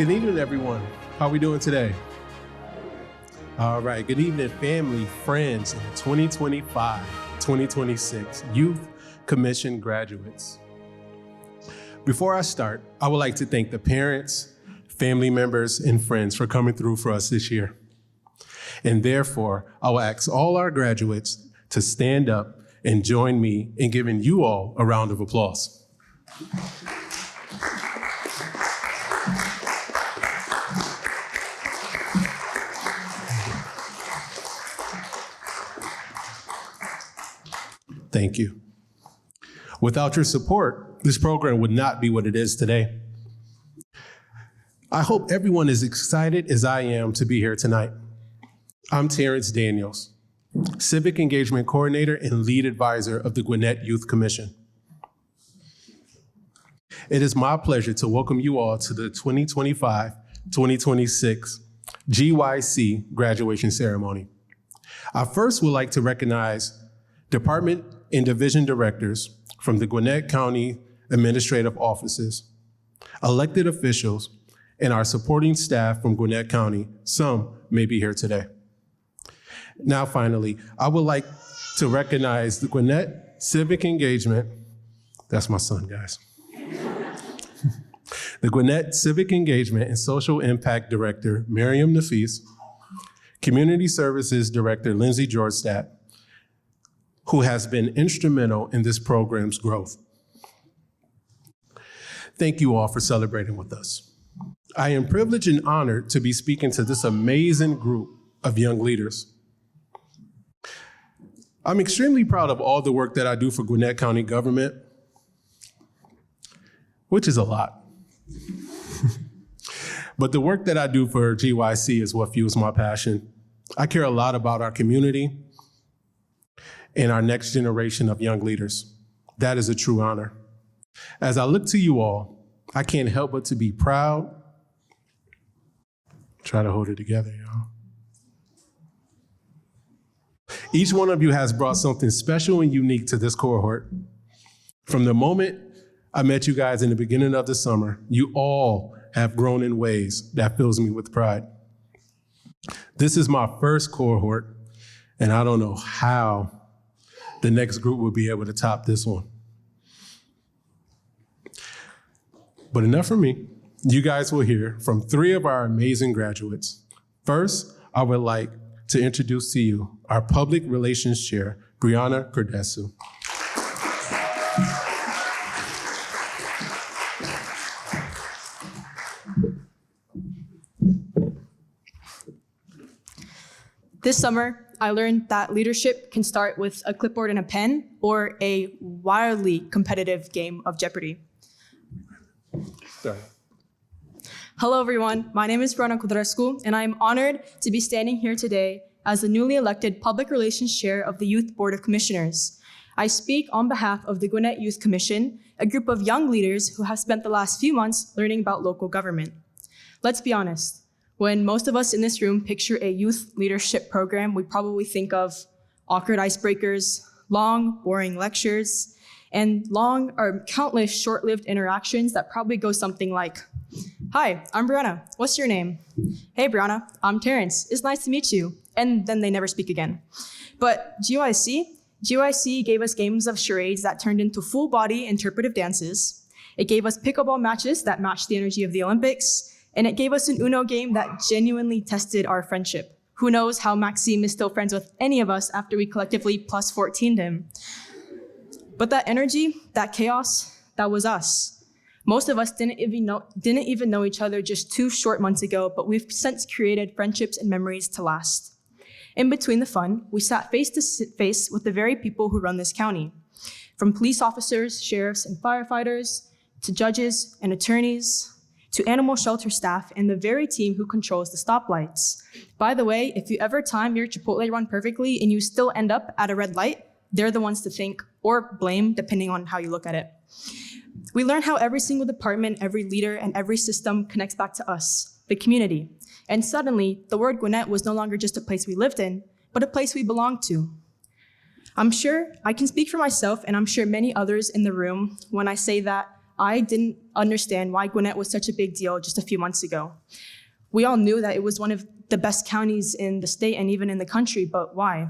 Good evening, everyone. How are we doing today? All right, good evening, family, friends, and 2025-2026 Youth Commission graduates. Before I start, I would like to thank the parents, family members, and friends for coming through for us this year. And therefore, I will ask all our graduates to stand up and join me in giving you all a round of applause. Thank you. Without your support, this program would not be what it is today. I hope everyone is excited as I am to be here tonight. I'm Terrence Daniels, Civic Engagement Coordinator and Lead Advisor of the Gwinnett Youth Commission. It is my pleasure to welcome you all to the 2025-2026 GYC graduation ceremony. I first would like to recognize Department and Division Directors from the Gwinnett County Administrative Offices, elected officials, and our supporting staff from Gwinnett County. Some may be here today. Now, finally, I would like to recognize the Gwinnett Civic Engagement, that's my son, guys. The Gwinnett Civic Engagement and Social Impact Director, Miriam Nafis, Community Services Director, Lindsay Jorstad, who has been instrumental in this program's growth. Thank you all for celebrating with us. I am privileged and honored to be speaking to this amazing group of young leaders. I'm extremely proud of all the work that I do for Gwinnett County government, which is a lot. But the work that I do for GYC is what fuels my passion. I care a lot about our community and our next generation of young leaders. That is a true honor. As I look to you all, I can't help but to be proud. Try to hold it together, y'all. Each one of you has brought something special and unique to this cohort. From the moment I met you guys in the beginning of the summer, you all have grown in ways that fills me with pride. This is my first cohort, and I don't know how the next group will be able to top this one. But enough from me. You guys will hear from three of our amazing graduates. First, I would like to introduce to you our Public Relations Chair, Brianna Cordesu. This summer, I learned that leadership can start with a clipboard and a pen or a wildly competitive game of Jeopardy. Sorry. Hello, everyone. My name is Brianna Cordesu, and I am honored to be standing here today as the newly elected Public Relations Chair of the Youth Board of Commissioners. I speak on behalf of the Gwinnett Youth Commission, a group of young leaders who have spent the last few months learning about local government. Let's be honest. When most of us in this room picture a youth leadership program, we probably think of awkward icebreakers, long, boring lectures, and long or countless short-lived interactions that probably go something like, "Hi, I'm Brianna. What's your name?" "Hey, Brianna, I'm Terrence. It's nice to meet you." And then they never speak again. But GYC gave us games of charades that turned into full-body interpretive dances. It gave us pickleball matches that matched the energy of the Olympics. And it gave us an Uno game that genuinely tested our friendship. Who knows how Maxime is still friends with any of us after we collectively plus 14'd him. But that energy, that chaos, that was us. Most of us didn't even know each other just 2 short months ago, but we've since created friendships and memories to last. In between the fun, we sat face to face with the very people who run this county. From police officers, sheriffs, and firefighters, to judges and attorneys, to animal shelter staff, and the very team who controls the stoplights. By the way, if you ever time your Chipotle run perfectly and you still end up at a red light, they're the ones to thank or blame, depending on how you look at it. We learn how every single department, every leader, and every system connects back to us, the community. And suddenly, the word Gwinnett was no longer just a place we lived in, but a place we belonged to. I'm sure I can speak for myself, and I'm sure many others in the room when I say that I didn't understand why Gwinnett was such a big deal just a few months ago. We all knew that it was one of the best counties in the state and even in the country, but why?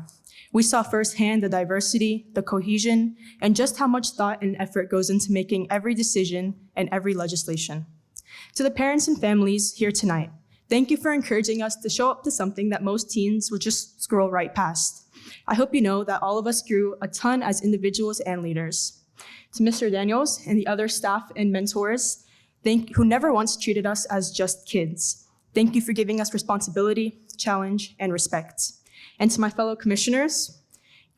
We saw firsthand the diversity, the cohesion, and just how much thought and effort goes into making every decision and every legislation. To the parents and families here tonight, thank you for encouraging us to show up to something that most teens would just scroll right past. I hope you know that all of us grew a ton as individuals and leaders. To Mr. Daniels and the other staff and mentors, who never once treated us as just kids, thank you for giving us responsibility, challenge, and respect. And to my fellow commissioners,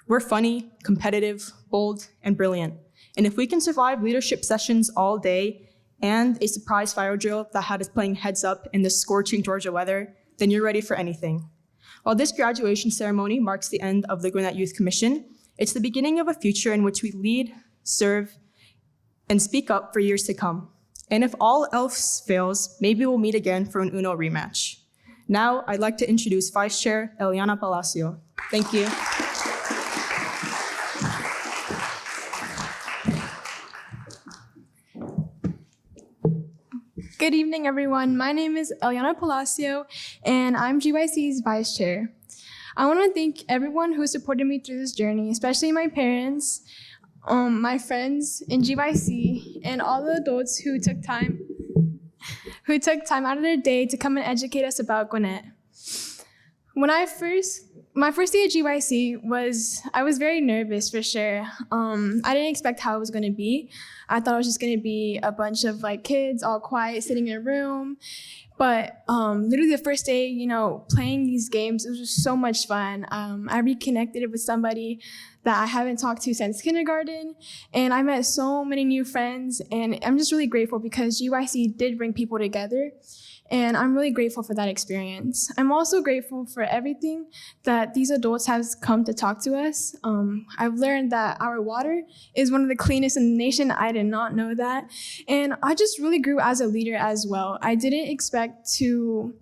we're funny, competitive, bold, and brilliant. And if we can survive leadership sessions all day and a surprise fire drill that had us playing heads up in the scorching Georgia weather, then you're ready for anything. While this graduation ceremony marks the end of the Gwinnett Youth Commission, it's the beginning of a future in which we lead, serve, and speak up for years to come. And if all else fails, maybe we'll meet again for an Uno rematch. Now, I'd like to introduce Vice Chair Eliana Palacio. Thank you. Good evening, everyone. My name is Eliana Palacio, and I'm GYC's Vice Chair. I want to thank everyone who supported me through this journey, especially my parents, my friends in GYC, and all the adults who took time out of their day to come and educate us about Gwinnett. My first day at GYC I was very nervous for sure. I didn't expect how it was going to be. I thought it was just going to be a bunch of kids all quiet sitting in a room. But literally the first day, playing these games, it was just so much fun. I reconnected with somebody that I haven't talked to since kindergarten, and I met so many new friends, and I'm just really grateful because GYC did bring people together, and I'm really grateful for that experience. I'm also grateful for everything that these adults have come to talk to us. I've learned that our water is one of the cleanest in the nation. I did not know that, and I just really grew as a leader as well. I didn't expect to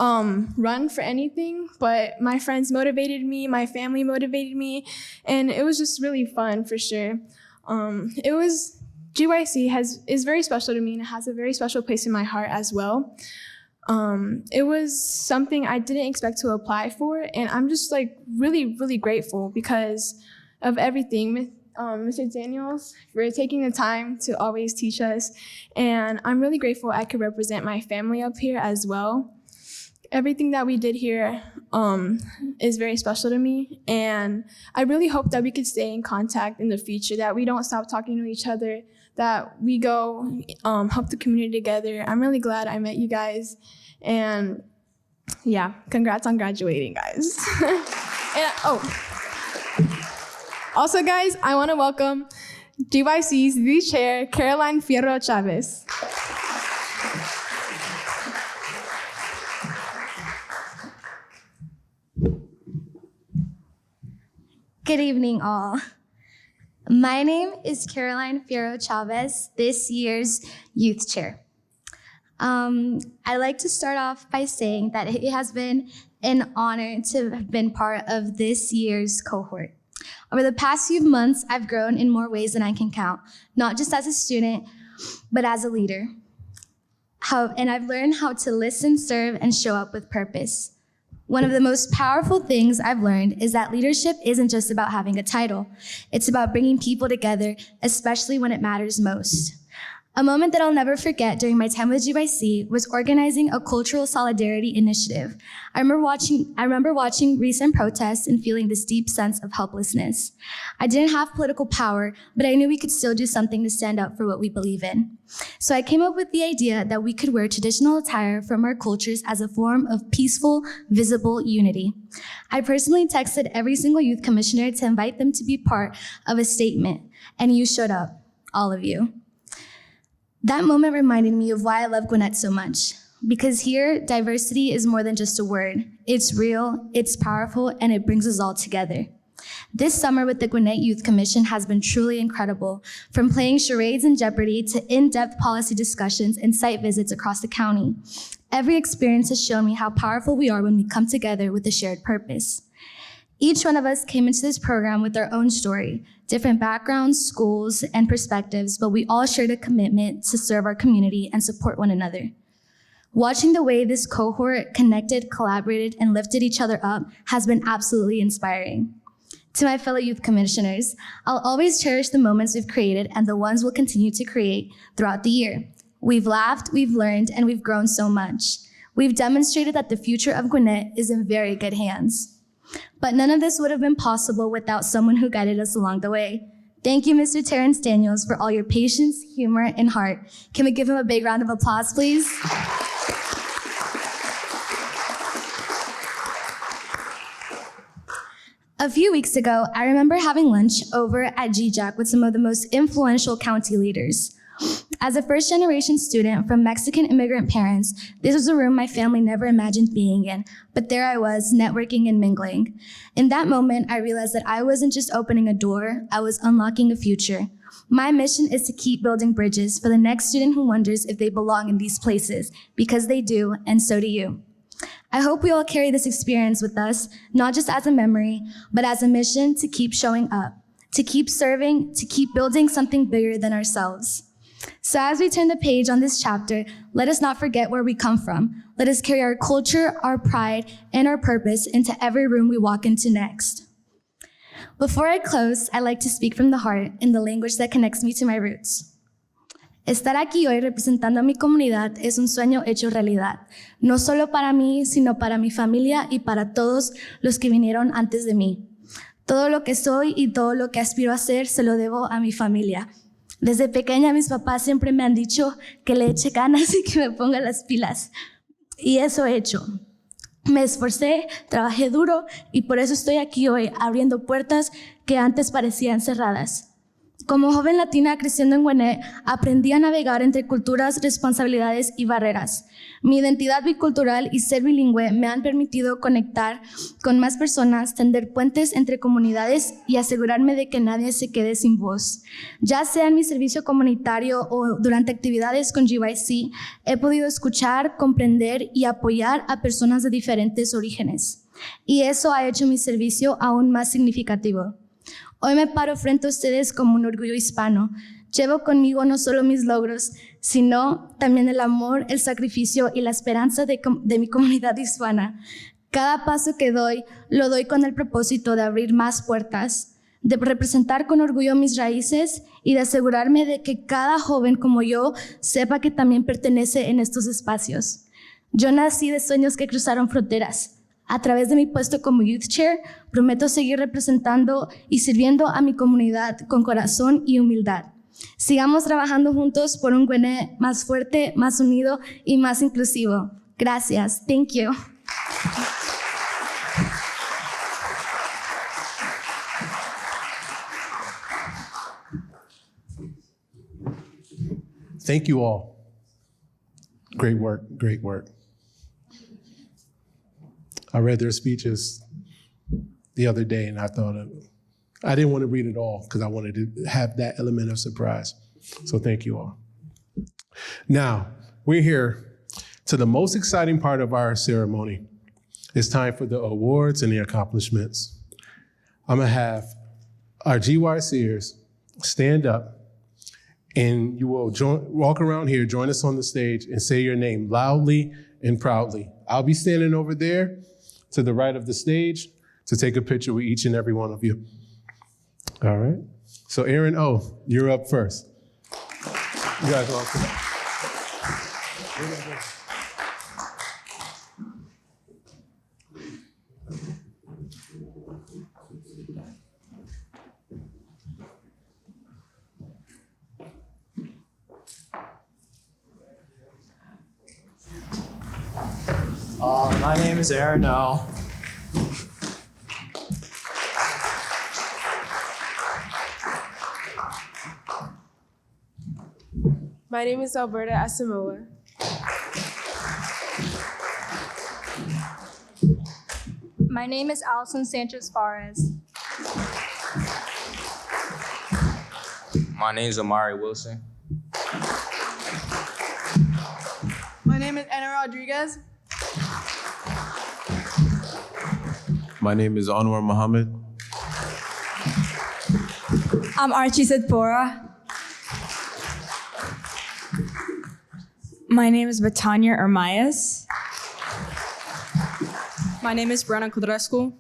run for anything, but my friends motivated me, my family motivated me, and it was just really fun for sure. GYC is very special to me, and it has a very special place in my heart as well. It was something I didn't expect to apply for, and I'm just really, really grateful because of everything. Mr. Daniels for taking the time to always teach us, and I'm really grateful I could represent my family up here as well. Everything that we did here is very special to me, and I really hope that we could stay in contact in the future, that we don't stop talking to each other, that we go help the community together. I'm really glad I met you guys, and yeah, congrats on graduating, guys. Also, guys, I want to welcome GYC's Vice Chair, Caroline Fierro Chavez. Good evening, all. My name is Caroline Fierro Chavez, this year's Youth Chair. I'd like to start off by saying that it has been an honor to have been part of this year's cohort. Over the past few months, I've grown in more ways than I can count, not just as a student, but as a leader. And I've learned how to listen, serve, and show up with purpose. One of the most powerful things I've learned is that leadership isn't just about having a title. It's about bringing people together, especially when it matters most. A moment that I'll never forget during my time with GYC was organizing a cultural solidarity initiative. I remember watching recent protests and feeling this deep sense of helplessness. I didn't have political power, but I knew we could still do something to stand up for what we believe in. So I came up with the idea that we could wear traditional attire from our cultures as a form of peaceful, visible unity. I personally texted every single youth commissioner to invite them to be part of a statement, and you showed up, all of you. That moment reminded me of why I love Gwinnett so much. Because here, diversity is more than just a word. It's real, it's powerful, and it brings us all together. This summer with the Gwinnett Youth Commission has been truly incredible, from playing charades and Jeopardy to in-depth policy discussions and site visits across the county. Every experience has shown me how powerful we are when we come together with a shared purpose. Each one of us came into this program with our own story, different backgrounds, schools, and perspectives, but we all shared a commitment to serve our community and support one another. Watching the way this cohort connected, collaborated, and lifted each other up has been absolutely inspiring. To my fellow youth commissioners, I'll always cherish the moments we've created and the ones we'll continue to create throughout the year. We've laughed, we've learned, and we've grown so much. We've demonstrated that the future of Gwinnett is in very good hands. But none of this would have been possible without someone who guided us along the way. Thank you, Mr. Terrence Daniels, for all your patience, humor, and heart. Can we give him a big round of applause, please? A few weeks ago, I remember having lunch over at GJAC with some of the most influential county leaders. As a first-generation student from Mexican immigrant parents, this was a room my family never imagined being in, but there I was, networking and mingling. In that moment, I realized that I wasn't just opening a door, I was unlocking a future. My mission is to keep building bridges for the next student who wonders if they belong in these places, because they do, and so do you. I hope we all carry this experience with us, not just as a memory, but as a mission to keep showing up, to keep serving, to keep building something bigger than ourselves. So as we turn the page on this chapter, let us not forget where we come from. Let us carry our culture, our pride, and our purpose into every room we walk into next. Before I close, I like to speak from the heart in the language that connects me to my roots. Estar aquí hoy representando a mi comunidad es un sueño hecho realidad, no solo para mí, sino para mi familia y para todos los que vinieron antes de mí. Todo lo que soy y todo lo que aspiro a ser se lo debo a mi familia. Desde pequeña mis papás siempre me han dicho que le eche ganas y que me ponga las pilas. Y eso he hecho. Me esforcé, trabajé duro y por eso estoy aquí hoy abriendo puertas que antes parecían cerradas. Como joven latina creciendo en Gwinnett, aprendí a navegar entre culturas, responsabilidades y barreras. Mi identidad bicultural y ser bilingüe me han permitido conectar con más personas, tender puentes entre comunidades y asegurarme de que nadie se quede sin voz. Ya sea en mi servicio comunitario o durante actividades con GYC, he podido escuchar, comprender y apoyar a personas de diferentes orígenes. Y eso ha hecho mi servicio aún más significativo. Hoy me paro frente a ustedes como un orgullo hispano. Llevo conmigo no solo mis logros, sino también el amor, el sacrificio y la esperanza de mi comunidad hispana. Cada paso que doy, lo doy con el propósito de abrir más puertas, de representar con orgullo mis raíces y de asegurarme de que cada joven como yo sepa que también pertenece en estos espacios. Yo nací de sueños que cruzaron fronteras. A través de mi puesto como Youth Chair, prometo seguir representando y sirviendo a mi comunidad con corazón y humildad. Sigamos trabajando juntos por un Gwinnett más fuerte, más unido y más inclusivo. Gracias. Thank you. Thank you all. Great work, great work. I read their speeches the other day and I didn't want to read it all because I wanted to have that element of surprise. So thank you all. Now, we're here to the most exciting part of our ceremony. It's time for the awards and the accomplishments. I'm gonna have our GYCers stand up and you will walk around here, join us on the stage and say your name loudly and proudly. I'll be standing over there to the right of the stage to take a picture with each and every one of you. All right? So Aaron O., you're up first. You guys all come. My name is Aaron O. My name is Alberta Asamoah. My name is Allison Sanchez Fares. My name is Amari Wilson. My name is Anna Rodriguez. My name is Anwar Mohammed. I'm Archie Sedpora. My name is Batanya Ermias. My name is Brianna Cudrescu.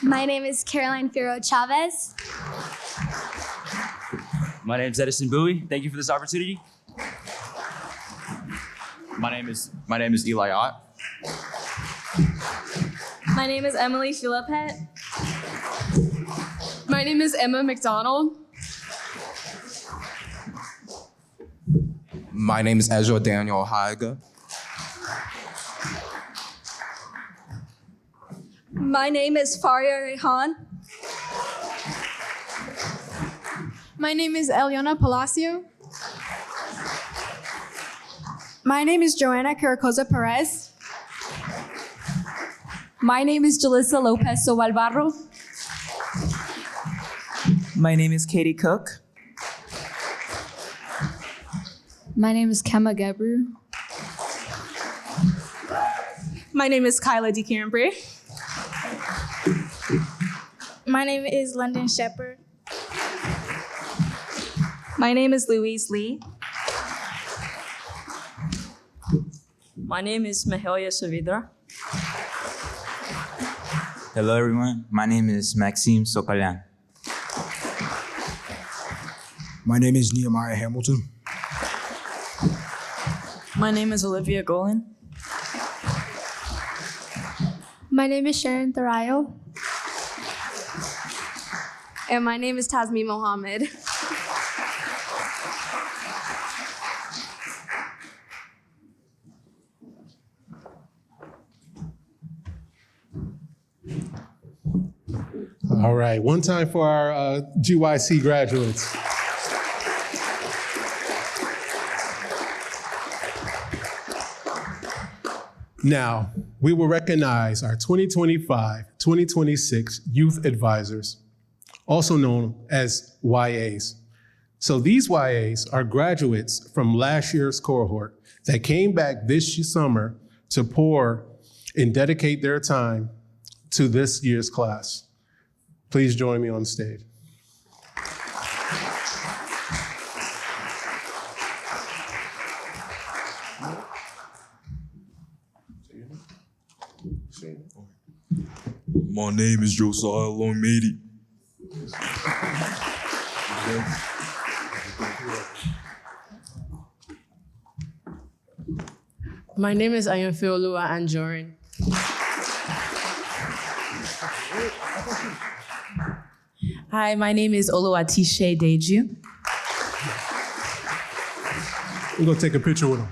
My name is Caroline Fierro Chavez. My name is Edison Bowie. Thank you for this opportunity. My name is Eli Ott. My name is Emily Philippet. My name is Emma McDonald. My name is Ezra Daniel Haiga. My name is Faria Rehan. My name is Eliana Palacio. My name is Joanna Caracoza Perez. My name is Jalissa Lopez Sobalbarro. My name is Katie Cook. My name is Kemma Gebru. My name is Kyla DeCambre. My name is London Shepherd. My name is Louise Lee. My name is Mahalia Savidra. Hello, everyone. My name is Maxime Sokalyan. My name is Nehemiah Hamilton. My name is Olivia Golan. My name is Sharon Tharayo. And my name is Tasmi Mohammed. All right, one time for our GYC graduates. Now, we will recognize our 2025-2026 Youth Advisors, also known as YAs. So these YAs are graduates from last year's cohort that came back this summer to pour and dedicate their time to this year's class. Please join me on stage. My name is Josiah Longmeady. My name is Ayonfeolua Anjorin. Hi, my name is Oluwatishe Deju. We're gonna take a picture with them.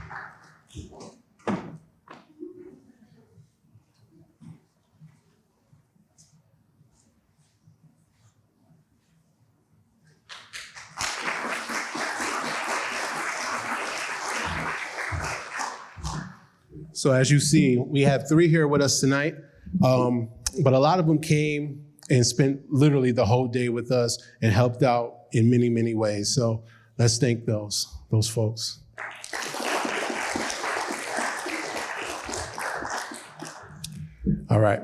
So as you see, we have 3 here with us tonight, but a lot of them came and spent literally the whole day with us and helped out in many, many ways. So let's thank those folks. All right.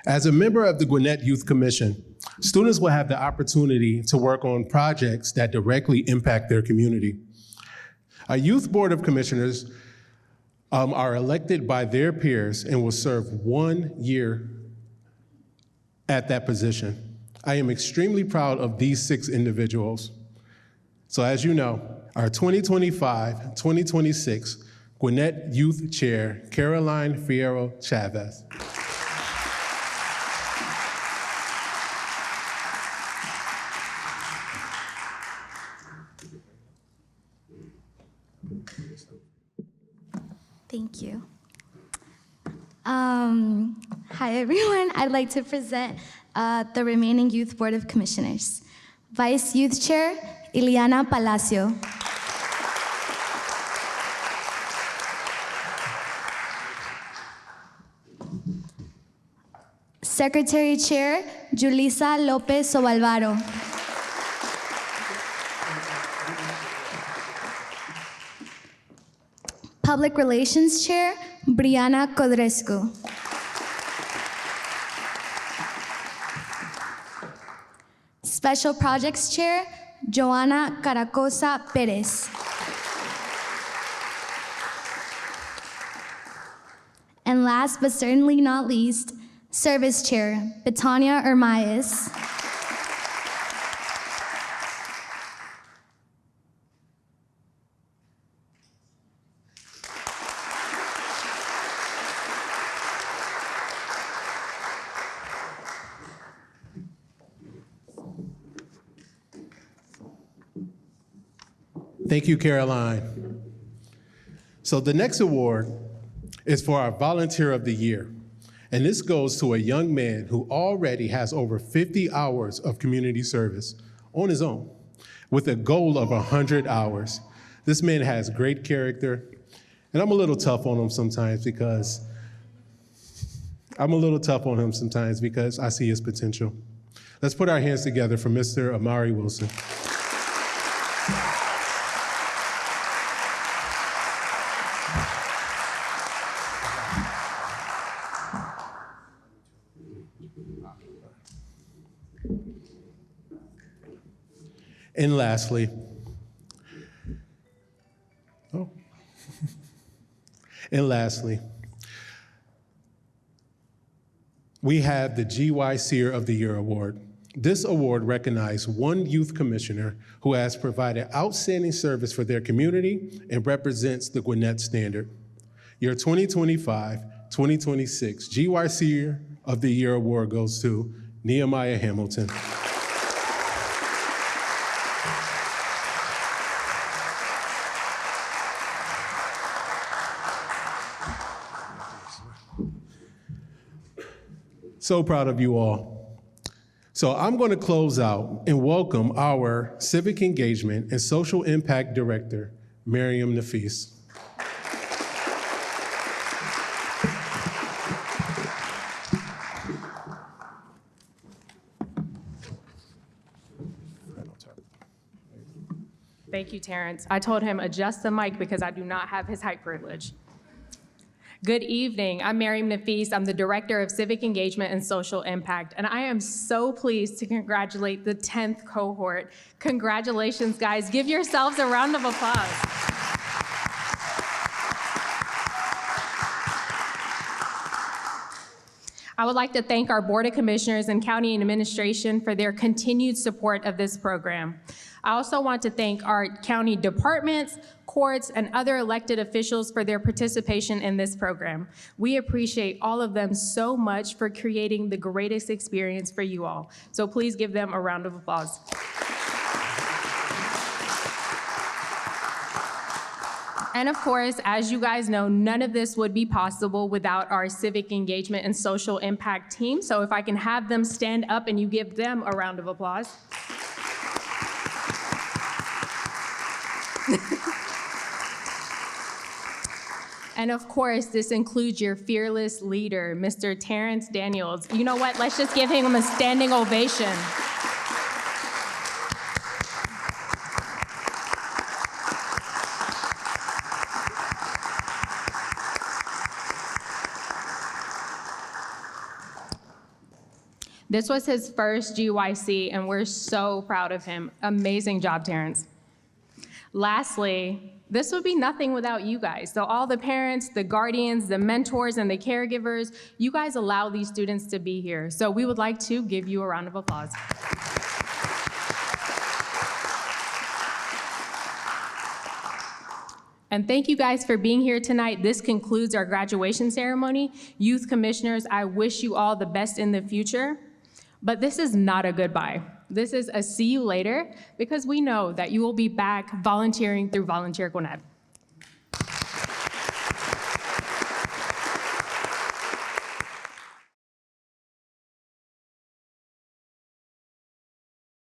As a member of the Gwinnett Youth Commission, students will have the opportunity to work on projects that directly impact their community. A youth board of commissioners are elected by their peers and will serve 1 year at that position. I am extremely proud of these 6 individuals. So as you know, our 2025-2026 Gwinnett Youth Chair, Caroline Fierro Chavez. Thank you. Hi, everyone. I'd like to present the remaining Youth Board of Commissioners. Vice Youth Chair, Ileana Palacio. Secretary Chair, Julissa Lopez Sobalbaro. Public Relations Chair, Brianna Codrescu. Special Projects Chair, Joanna Caracosa Perez. And last but certainly not least, Service Chair, Betania Ermayes. Thank you, Caroline. So the next award is for our Volunteer of the Year. And this goes to a young man who already has over 50 hours of community service on his own, with a goal of 100 hours. This man has great character, and I'm a little tough on him sometimes because I see his potential. Let's put our hands together for Mr. Amari Wilson. And lastly, we have the GYC of the Year Award. This award recognizes one youth commissioner who has provided outstanding service for their community and represents the Gwinnett standard. Your 2025-2026 GYC of the Year Award goes to Nehemiah Hamilton. So proud of you all. So I'm going to close out and welcome our Civic Engagement and Social Impact Director, Miriam Nafis. Thank you, Terrence. I told him adjust the mic because I do not have his height privilege. Good evening. I'm Miriam Nafis. I'm the Director of Civic Engagement and Social Impact, and I am so pleased to congratulate the 10th cohort. Congratulations, guys. Give yourselves a round of applause. I would like to thank our Board of Commissioners and County Administration for their continued support of this program. I also want to thank our county departments, courts, and other elected officials for their participation in this program. We appreciate all of them so much for creating the greatest experience for you all. So please give them a round of applause. And of course, as you guys know, none of this would be possible without our civic engagement and social impact team. So if I can have them stand up and you give them a round of applause. And of course, this includes your fearless leader, Mr. Terrence Daniels. You know what? Let's just give him a standing ovation. This was his first GYC, and we're so proud of him. Amazing job, Terrence. Lastly, this would be nothing without you guys. So all the parents, the guardians, the mentors, and the caregivers, you guys allow these students to be here. So we would like to give you a round of applause. And thank you guys for being here tonight. This concludes our graduation ceremony. Youth commissioners, I wish you all the best in the future. But this is not a goodbye. This is a see you later, because we know that you will be back volunteering through Volunteer Gwinnett.